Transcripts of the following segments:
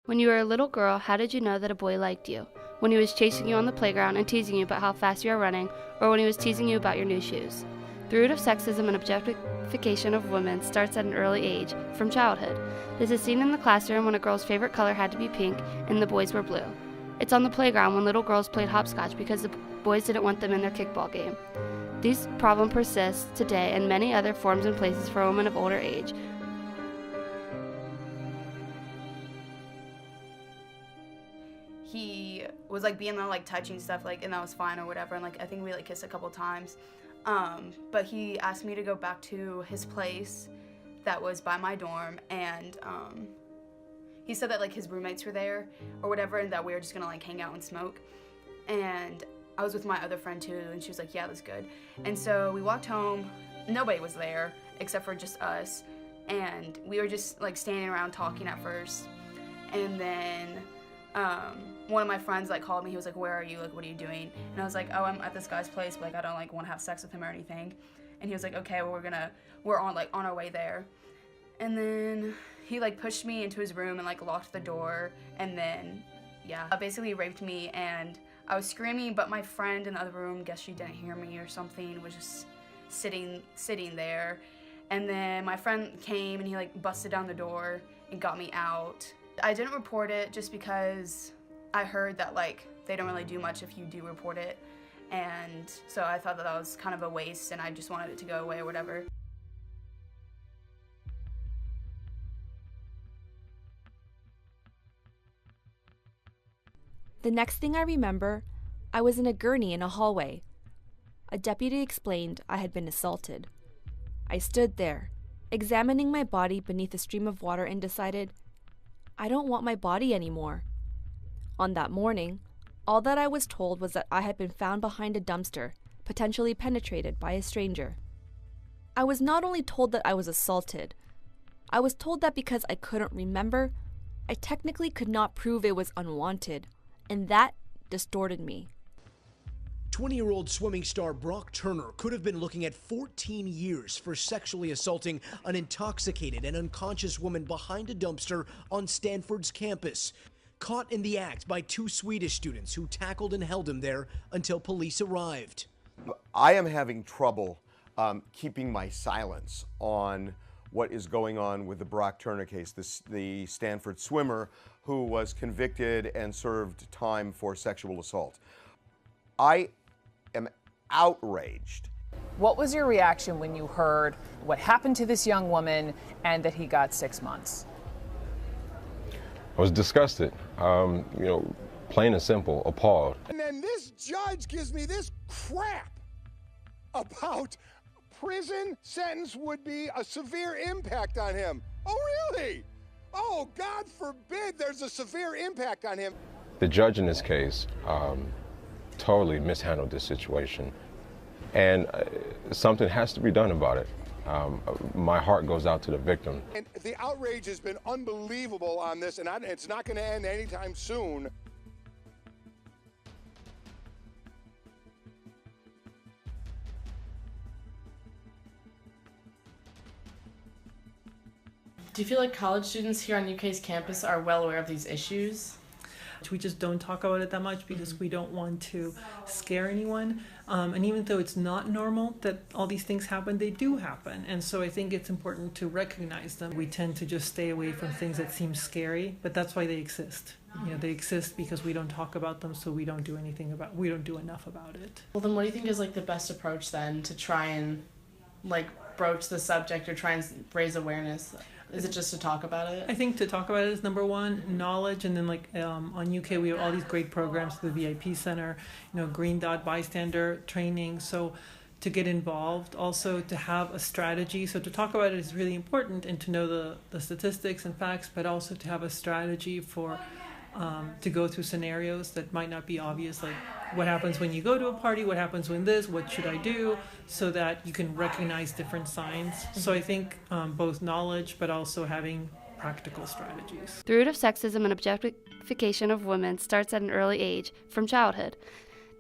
When you were a little girl, how did you know that a boy liked you? When he was chasing you on the playground and teasing you about how fast you are running, or when he was teasing you about your new shoes. The root of sexism and objectification of women starts at an early age, from childhood. This is seen in the classroom when a girl's favorite color had to be pink and the boys were blue. It's on the playground when little girls played hopscotch because the boys didn't want them in their kickball game. These problems persist today in many other forms and places for women of older age. He was being there touching stuff and that was fine or whatever, and I think we kissed a couple times. But he asked me to go back to his place that was by my dorm, and he said that his roommates were there or whatever, and that we were just gonna hang out and smoke. And I was with my other friend too, and she was like, yeah, that's good. And so we walked home. Nobody was there except for just us, and we were just standing around talking at first. And then one of my friends called me. He was like, where are you? What are you doing? And I was like, oh, I'm at this guy's place, but I don't want to have sex with him or anything. And he was like, okay, well, we're on our way there. And then he pushed me into his room and locked the door, and then basically raped me. And I was screaming, but my friend in the other room, guess she didn't hear me or something, was just sitting there. And then my friend came and he busted down the door and got me out. I didn't report it just because I heard that they don't really do much if you do report it, and so I thought that was kind of a waste, and I just wanted it to go away or whatever. The next thing I remember, I was in a gurney in a hallway. A deputy explained I had been assaulted. I stood there, examining my body beneath a stream of water, and decided, I don't want my body anymore. On that morning, all that I was told was that I had been found behind a dumpster, potentially penetrated by a stranger. I was not only told that I was assaulted, I was told that because I couldn't remember, I technically could not prove it was unwanted, and that distorted me. 20-year-old swimming star Brock Turner could have been looking at 14 years for sexually assaulting an intoxicated and unconscious woman behind a dumpster on Stanford's campus. Caught in the act by two Swedish students who tackled and held him there until police arrived. I am having trouble keeping my silence on what is going on with the Brock Turner case, the Stanford swimmer who was convicted and served time for sexual assault. I am outraged. What was your reaction when you heard what happened to this young woman and that he got 6 months? I was disgusted, plain and simple, appalled. And then this judge gives me this crap about prison sentence would be a severe impact on him. Oh, really? Oh, God forbid there's a severe impact on him. The judge in this case totally mishandled this situation, and something has to be done about it. My heart goes out to the victim. And the outrage has been unbelievable on this, and it's not going to end anytime soon. Do you feel like college students here on UK's campus are well aware of these issues? We just don't talk about it that much because we don't want to scare anyone. And even though it's not normal that all these things happen, they do happen. And so I think it's important to recognize them. We tend to just stay away from things that seem scary, but that's why they exist. They exist because we don't talk about them, so we don't do enough about it. Well, then what do you think is the best approach then to try and broach the subject or try and raise awareness? Is it just to talk about it? I think to talk about it is number one, knowledge, and then on UK we have all these great programs, the VIP Center, Green Dot bystander training. So to get involved, also to have a strategy. So to talk about it is really important, and to know the statistics and facts, but also to have a strategy for to go through scenarios that might not be obvious, like what happens when you go to a party, what happens when this, what should I do, so that you can recognize different signs. So I think both knowledge, but also having practical strategies. The root of sexism and objectification of women starts at an early age, from childhood.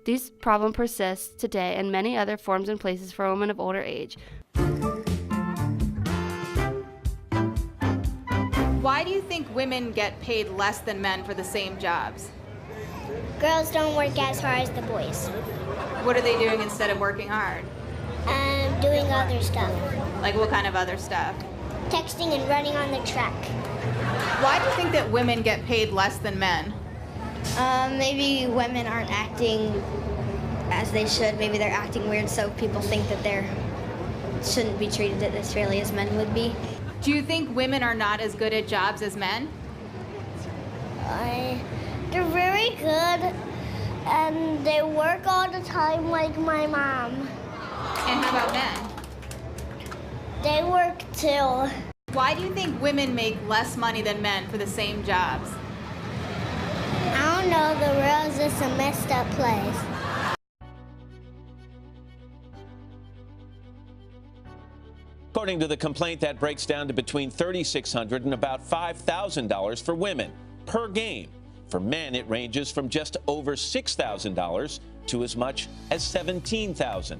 These problems persist today in many other forms and places for women of older age. Why do you think women get paid less than men for the same jobs? Girls don't work as hard as the boys. What are they doing instead of working hard? Doing other stuff. Like what kind of other stuff? Texting and running on the track. Why do you think that women get paid less than men? Maybe women aren't acting as they should. Maybe they're acting weird, so people think that they shouldn't be treated as fairly as men would be. Do you think women are not as good at jobs as men? They're very good, and they work all the time like my mom. And how about men? They work too. Why do you think women make less money than men for the same jobs? I don't know, the world's just a messed up place. According to the complaint, that breaks down to between $3,600 and about $5,000 for women per game. For men, it ranges from just over $6,000 to as much as $17,000.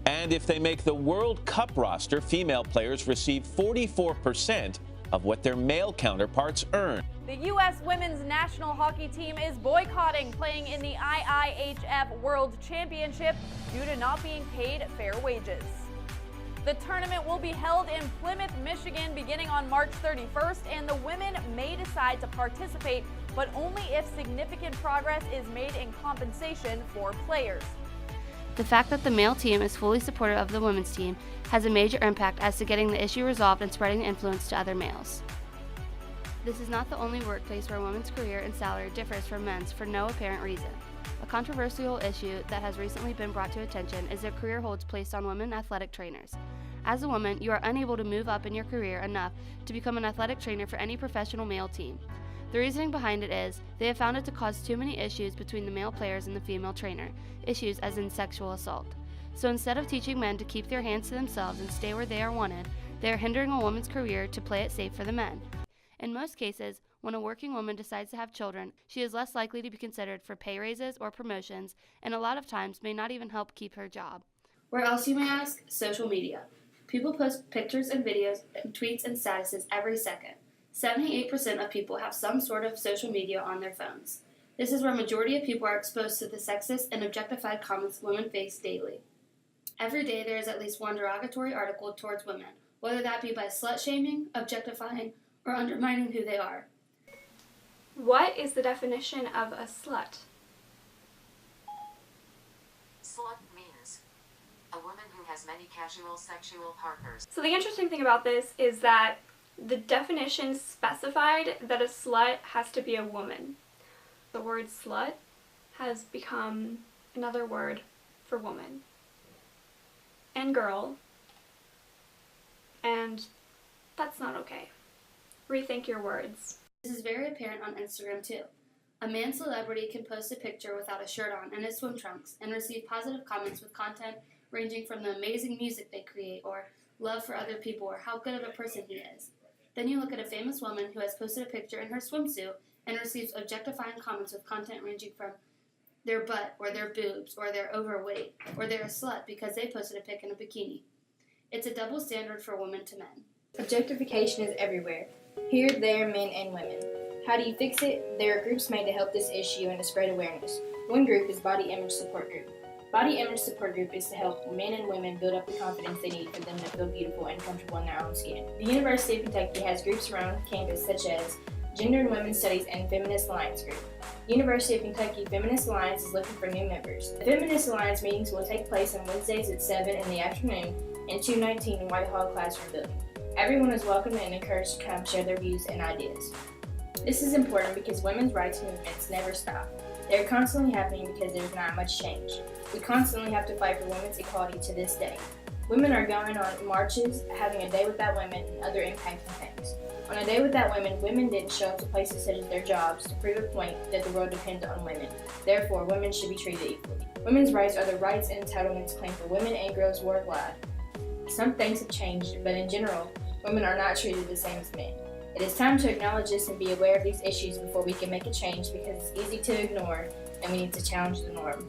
And if they make the World Cup roster, female players receive 44% of what their male counterparts earn. The U.S. women's national hockey team is boycotting playing in the IIHF World Championship due to not being paid fair wages. The tournament will be held in Plymouth, Michigan, beginning on March 31st, and the women may decide to participate, but only if significant progress is made in compensation for players. The fact that the male team is fully supportive of the women's team has a major impact as to getting the issue resolved and spreading the influence to other males. This is not the only workplace where a woman's career and salary differs from men's for no apparent reason. A controversial issue that has recently been brought to attention is the career holds placed on women athletic trainers. As a woman, you are unable to move up in your career enough to become an athletic trainer for any professional male team. The reasoning behind it is they have found it to cause too many issues between the male players and the female trainer, issues as in sexual assault. So instead of teaching men to keep their hands to themselves and stay where they are wanted, they are hindering a woman's career to play it safe for the men. In most cases, when a working woman decides to have children, she is less likely to be considered for pay raises or promotions, and a lot of times may not even help keep her job. Where else, you may ask? Social media. People post pictures and videos and tweets and statuses every second. 78% of people have some sort of social media on their phones. This is where a majority of people are exposed to the sexist and objectified comments women face daily. Every day there is at least one derogatory article towards women, whether that be by slut-shaming, objectifying, or undermining who they are. What is the definition of a slut? Slut means a woman who has many casual sexual partners. So the interesting thing about this is that the definition specified that a slut has to be a woman. The word slut has become another word for woman and girl, and that's not okay. Rethink your words. This is very apparent on Instagram too. A man celebrity can post a picture without a shirt on and his swim trunks and receive positive comments with content ranging from the amazing music they create or love for other people or how good of a person he is. Then you look at a famous woman who has posted a picture in her swimsuit and receives objectifying comments with content ranging from their butt or their boobs or they're overweight or they're a slut because they posted a pic in a bikini. It's a double standard for women to men. Objectification is everywhere. Here, there, men and women. How do you fix it? There are groups made to help this issue and to spread awareness. One group is Body Image Support Group. Body Image Support Group is to help men and women build up the confidence they need for them to feel beautiful and comfortable in their own skin. The University of Kentucky has groups around campus such as Gender and Women's Studies and Feminist Alliance Group. University of Kentucky Feminist Alliance is looking for new members. The Feminist Alliance meetings will take place on Wednesdays at 7 in the afternoon in 219 in Whitehall Classroom Building. Everyone is welcome and encouraged to come share their views and ideas. This is important because women's rights movements never stop. They are constantly happening because there's not much change. We constantly have to fight for women's equality to this day. Women are going on marches, having a day without women, and other impacting things. On a day without women, women didn't show up to places such as their jobs to prove a point that the world depends on women. Therefore, women should be treated equally. Women's rights are the rights and entitlements claimed for women and girls worldwide. Some things have changed, but in general, women are not treated the same as men. It is time to acknowledge this and be aware of these issues before we can make a change because it's easy to ignore and we need to challenge the norm.